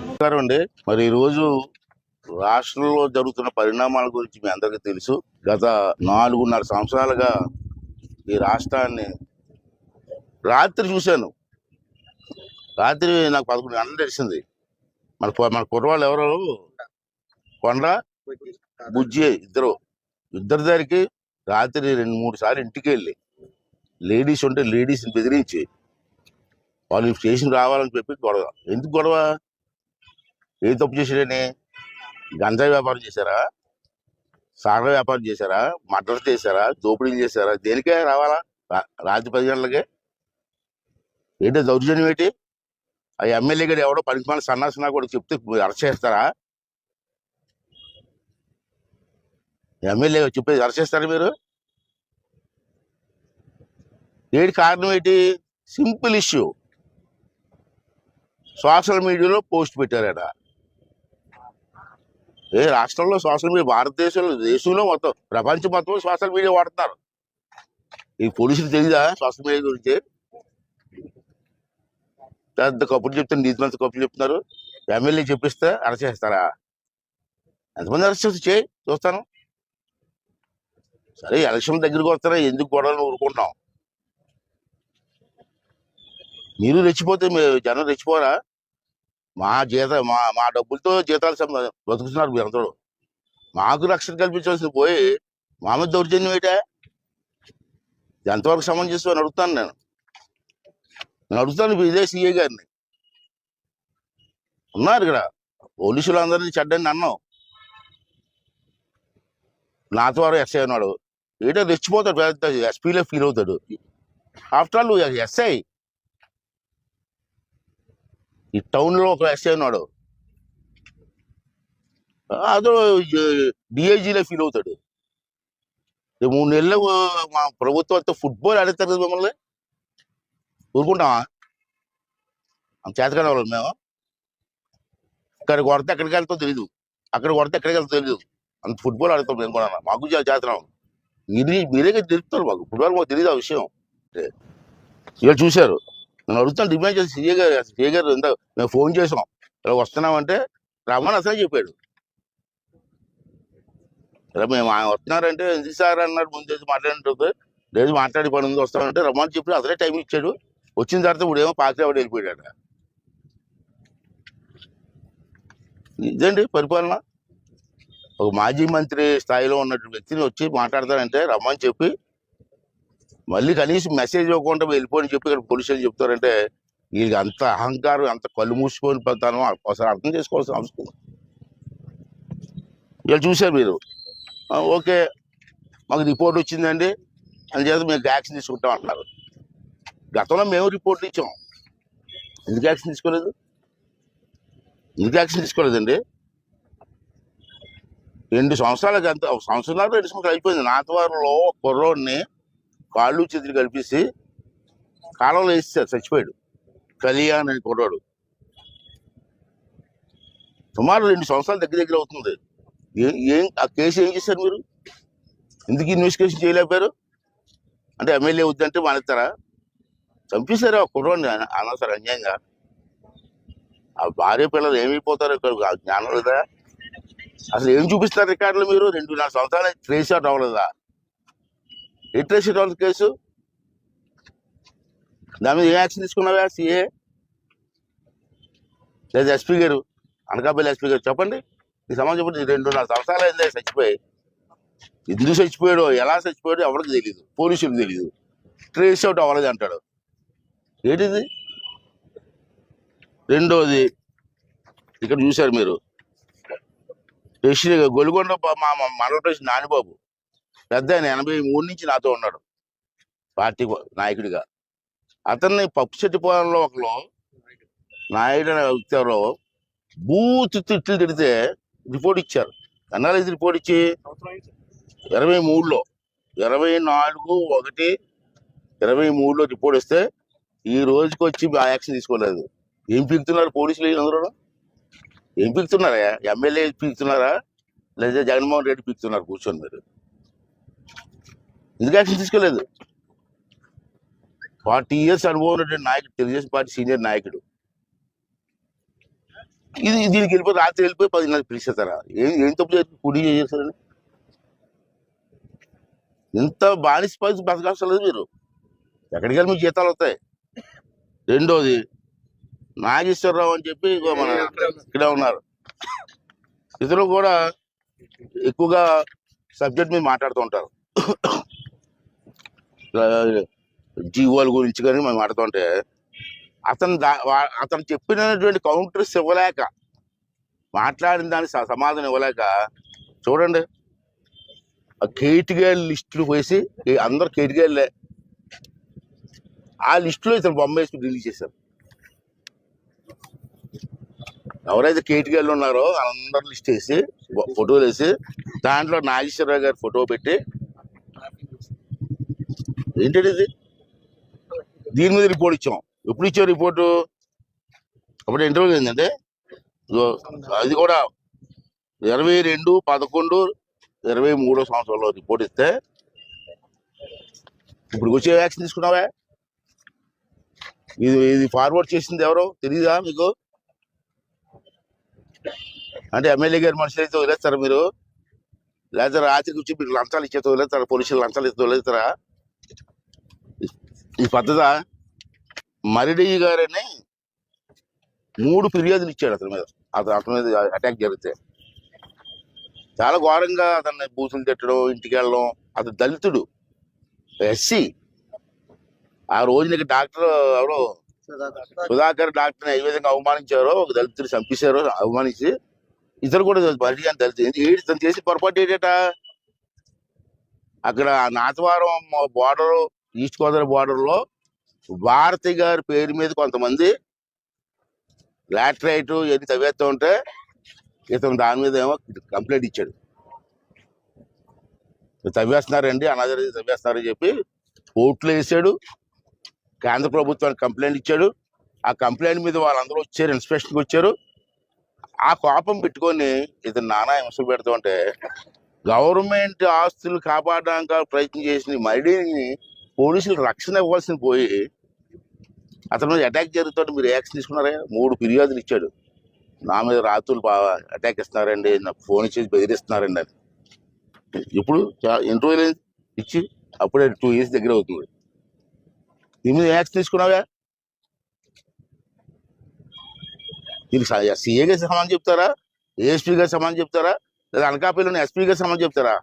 నమస్కారం అండి. మరి ఈరోజు రాష్ట్రంలో జరుగుతున్న పరిణామాల గురించి మీ అందరికీ తెలుసు. గత 4.5 సంవత్సరాలుగా ఈ రాష్ట్రాన్ని రాత్రి చూశాను. రాత్రి నాకు 11 గంటలు తెలిసింది. మన కుర్రవాళ్ళు ఎవరు, కొండ బుజ్జి ఇద్దరి దగ్గరికి రాత్రి 2-3 సార్లు ఇంటికి వెళ్ళి లేడీస్ ఉంటే లేడీస్ని బెదిరించి వాళ్ళు స్టేషన్ రావాలని చెప్పి గొడవ. ఎందుకు గొడవ? ఏ తప్పు చేశాడని? గంజాయి వ్యాపారం చేశారా, సారా వ్యాపారం చేశారా, మర్డర్ చేశారా, దోపిడీలు చేశారా? దేనికే రావాలా రాత్రి 10 గంటలకే? ఏంటో దౌర్జన్యం ఏంటి? ఆ ఎమ్మెల్యే గారు ఎవడో పనికిమాల సన్నాసనా కూడా చెప్తే అరెస్ట్ చేస్తారా? ఎమ్మెల్యే చెప్పేది అరెస్ట్ చేస్తారా మీరు? ఏంటి కారణం ఏంటి? Simple issue. సోషల్ మీడియాలో పోస్ట్ పెట్టారట. రాష్ట్రంలో సోషల్ మీడియా, దేశంలో మొత్తం ప్రపంచం మొత్తం సోషల్ మీడియా వాడుతున్నారు. ఈ పోలీసులు తెలీదా సోషల్ మీడియా గురించి? పెద్ద కప్పులు చెప్తారు, నీతిమంత కప్పులు చెప్తున్నారు. ఎమ్మెల్యే చెప్పిస్తే అరెస్ట్ చేస్తారా? ఎంతమంది అరెస్ట్ చేసి చూస్తాను. సరే, ఎలక్షన్ దగ్గరికి వస్తారా, ఎందుకు గొడవలు ఊరుకుంటాం? మీరు రెచ్చిపోతే జనం రెచ్చిపోరా? మా డబ్బులతో జీతాలు బతుకుతున్నారు మీరు అందరూ. మాకు రక్షణ కల్పించాల్సింది పోయి మా మీద దౌర్జన్యం ఏంటా? ఎంతవరకు సమంజసం అని అడుగుతాను. నేను అడుగుతాను ఇదే సిఐ గారిని. ఉన్నారు ఇక్కడ పోలీసులు అందరినీ చెడ్డని అన్నాం. నాతో వారు ఎస్ఐ ఉన్నాడు. ఏంటో రెచ్చిపోతాడు, పెద్ద ఎస్పీలో ఫీల్ అవుతాడు. After all SI. ఈ టౌన్లో ఒక ఎస్ఐ ఉన్నాడు, అదో డిఐజీలో ఫీల్ అవుతాడు. 3 నెలలు మా ప్రభుత్వంతో ఫుట్బాల్ ఆడతారు కదా, మిమ్మల్ని ఊరుకుంటామా? చేతకాని వాళ్ళు మేము. ఇక్కడ కొడితే ఎక్కడికి వెళ్తాం తెలీదు, అక్కడ కొడితే ఎక్కడికి వెళ్తాం తెలీదు. అంత ఫుట్బాల్ ఆడుతాం మేము కూడా. మాకు చేతనం. మీరే తెలుపుతారు మాకు. ఫుట్బాల్ మాకు తెలియదు ఆ విషయం. ఇవాళ చూశారు. నేను అడుగుతాను, డిమాండ్ చేసి సిఏ గారు మేము ఫోన్ చేసాం, ఇలా వస్తున్నామంటే రమ్మని అసలు చెప్పాడు. ఇలా మేము వస్తున్నారంటే ఎందుకు సార్ అన్నాడు. ముందు మాట్లాడినట్టు లేదు, మాట్లాడి పని ఉంది వస్తామంటే రమ్మని చెప్పి అసలే టైం ఇచ్చాడు. వచ్చిన తర్వాత ఇప్పుడు ఏమో పాకిరావాడు వెళ్ళిపోయాడు. ఇదండి పరిపాలన. ఒక మాజీ మంత్రి స్థాయిలో ఉన్నటువంటి వ్యక్తిని వచ్చి మాట్లాడతారంటే రమ్మని చెప్పి మళ్ళీ కనీసం మెసేజ్ ఇవ్వకుండా వెళ్ళిపోని చెప్పి ఇక్కడ పోలీసులు చెప్తారంటే వీళ్ళకి అంత అహంకారం, అంత కళ్ళు మూసుకొని పోతాను ఒకసారి అర్థం చేసుకోవాల్సిన అవసరం. వీళ్ళు చూశారు మీరు. ఓకే, మాకు రిపోర్ట్ వచ్చిందండి అని చేత మేము యాక్షన్ తీసుకుంటాం అంటున్నారు. గతంలో మేము రిపోర్ట్లు ఇచ్చాం. ఎందుకు యాక్షన్ తీసుకోలేదండి? 2 సంవత్సరాలకి అంత, 1 సంవత్సరం 2 సంవత్సరాలు అయిపోయింది. నాతవారులో కుర్రోడిని కాళ్ళు చేతులు కలిపేసి కాలంలో వేసేసారు, చచ్చిపోయాడు. కళ్యాణ్ అని కుర్రాడు. సుమారు 2 సంవత్సరాలు దగ్గర అవుతుంది. ఆ కేసు ఏం చేశారు మీరు? ఎందుకు ఇన్వెస్టిగేషన్ చేయలేకపోయారు? అంటే ఎమ్మెల్యే వద్దంటే మానేస్తారా? చంపేశారు ఆ కుర్రాడిని అనవసరం అన్యాయంగా. ఆ భార్య పిల్లలు ఏమైపోతారు? ఇక్కడ జ్ఞానం లేదా? అసలు ఏం చూపిస్తారు రికార్డులు మీరు? 2.5 సంవత్సరాలు ట్రేస్ అవుట్ అవ్వలేదా? ఏ ట్రేస్ అవుట్ అవ్వలేదు కేసు? దాని మీద ఏ యాక్షన్ తీసుకున్నావా సిఏ లేదా ఎస్పీ గారు, అనకాపల్లి ఎస్పీ గారు? చెప్పండి. ఈ సమాజం చెప్పండి. 2.5 సంవత్సరాలు అయిందే చచ్చిపోయి. ఎందుకు చచ్చిపోయాడో, ఎలా చచ్చిపోయాడో ఎవరికి తెలియదు, పోలీసులకు తెలియదు. ట్రేస్ అవుట్ అవ్వలేదు అంటాడు. ఏంటిది? రెండోది, ఇక్కడ చూశారు మీరు, గొలుగొండ మా మండల ప్రెసిడెంట్ నానిబాబు, పెద్ద ఆయన 83 నుంచి నాతో ఉన్నాడు పార్టీ నాయకుడిగా. అతన్ని పప్పుచెట్టిపోలంలో ఒకరు నాయుడు అనే వ్యక్తిలో బూత్ తిట్లు తిడితే రిపోర్ట్ ఇచ్చారు. ఎన్నాళ్ళు ఇది రిపోర్ట్ ఇచ్చి? 23లో 24/1/23లో రిపోర్ట్ ఇస్తే ఈ రోజుకి వచ్చి యాక్షన్ తీసుకోలేదు. ఏం పీకుతున్నారు పోలీసులు? అందరూ ఏం పీకుతున్నారా? ఎమ్మెల్యే పీకుతున్నారా లేదా జగన్మోహన్ రెడ్డి పీకుతున్నారు కూర్చొని? మీరు ఎందుకు యాక్షన్ తీసుకోలేదు? 40 years అనుభవం ఉన్నటువంటి నాయకుడు, తెలుగుదేశం పార్టీ సీనియర్ నాయకుడు. దీనికి వెళ్ళిపోయి రాత్రి వెళ్ళిపోయి 10 పిలిచేస్తారా? ఏం తప్పు చేసి కుడి చేస్తారని? ఎంత బానిస పరిస్థితి బతకాల్సలేదు మీరు. ఎక్కడికి వెళ్ళి మీకు జీతాలు వస్తాయి. రెండోది నాగేశ్వరరావు అని చెప్పి మన ఇక్కడ ఉన్నారు, ఇతరులు కూడా ఎక్కువగా సబ్జెక్ట్ మీద మాట్లాడుతూ ఉంటారు. జీవోల గురించి కానీ మనం మాట్లాడుతుంటే అతను చెప్పినటువంటి కౌంటర్స్ ఇవ్వలేక, మాట్లాడిన దానికి సమాధానం ఇవ్వలేక, చూడండి ఆ కేటిగేళ్ళ లిస్టులు వేసి అందరు కేటిగేళ్ళే, ఆ లిస్టులో ఇతను బొమ్మ వేసి రిలీజ్ చేశారు. ఎవరైతే కేటిగేళ్ళు ఉన్నారో అందరు లిస్ట్ వేసి ఫోటోలు వేసి దాంట్లో నాగేశ్వరరావు గారి ఫోటో పెట్టి, ఏంటంటే ఇది? దీని మీద రిపోర్ట్ ఇచ్చాం. ఎప్పుడు ఇచ్చాం రిపోర్టు? అప్పుడు ఇంటర్వ్యూ ఏంటంటే అది కూడా 22/11/23 సంవత్సరంలో రిపోర్ట్ ఇస్తే, ఇప్పుడు వచ్చే యాక్షన్ తీసుకున్నావా? ఇది ఫార్వర్డ్ చేసింది ఎవరో తెలీదా మీకు? అంటే ఎమ్మెల్యే గారి మనుషులు అయితే వదిలేస్తారా మీరు? లేదా రాత్రికి వచ్చి మీరు లంచాలు ఇచ్చేతో వదిలేస్తారా? పోలీసులు లంచాలు ఇస్తే వదిలేస్తారా? ఈ పద్ధత. మరిడి గారని 3 ఫిర్యాదులు ఇచ్చాడు అతని మీద. అతని మీద అటాక్ జరిగితే చాలా ఘోరంగా అతన్ని బూతులు తిట్టడం, ఇంటికి వెళ్ళడం. అతను దళితుడు, ఎస్సీ. ఆ రోజు నీకు డాక్టర్ ఎవరో సుధాకర్ డాక్టర్ని ఏ విధంగా అవమానించారో, ఒక దళితుడు చంపేశారో అవమానించి, ఇతరు కూడా మరిడి గారిని దళితుడు తను చేసి పొరపాటు ఏంటట, అక్కడ నాతవారం బార్డర్, ఈస్ట్ గోదావరి బార్డర్లో భారతి గారి పేరు మీద కొంతమంది లాటరైట్ ఎన్ని తవ్వేస్తూ ఉంటే ఇతను దాని మీద ఏమో కంప్లైంట్ ఇచ్చాడు. తవ్వేస్తున్నారండి, అనాథ తవ్వేస్తున్నారని చెప్పి కోర్టులో వేసాడు. కేంద్ర ప్రభుత్వానికి కంప్లైంట్ ఇచ్చాడు. ఆ కంప్లైంట్ మీద వాళ్ళందరూ వచ్చారు, ఇన్స్పెక్షన్కి వచ్చారు. ఆ కోపం పెట్టుకొని ఇతను నానా హింసలు పెడుతూ ఉంటే, గవర్నమెంట్ ఆస్తులు కాపాడడానికి ప్రయత్నం చేసిన మరిడిని పోలీసులు రక్షణ ఇవ్వాల్సిన పోయి అతని మీద అటాక్ జరుగుతుంటే మీరు యాక్షన్ తీసుకున్నారా? 3 ఫిర్యాదులు ఇచ్చాడు. నా మీద రాత్రులు అటాక్ ఇస్తున్నారండి, నాకు ఫోన్ ఇచ్చి బెదిరిస్తున్నారండి అని. ఇప్పుడు ఇంటర్వ్యూలు ఇచ్చి అప్పుడే 2 years దగ్గర అవుతుంది. దీని మీద యాక్షన్ తీసుకున్నావా? దీనికి సీఏ గారి సమాధానం చెప్తారా? ఏఎస్పీ గారి సమాధానం చెప్తారా? లేదా అనకాపల్లిలోని ఎస్పీ గారి సమాధానం చెప్తారా?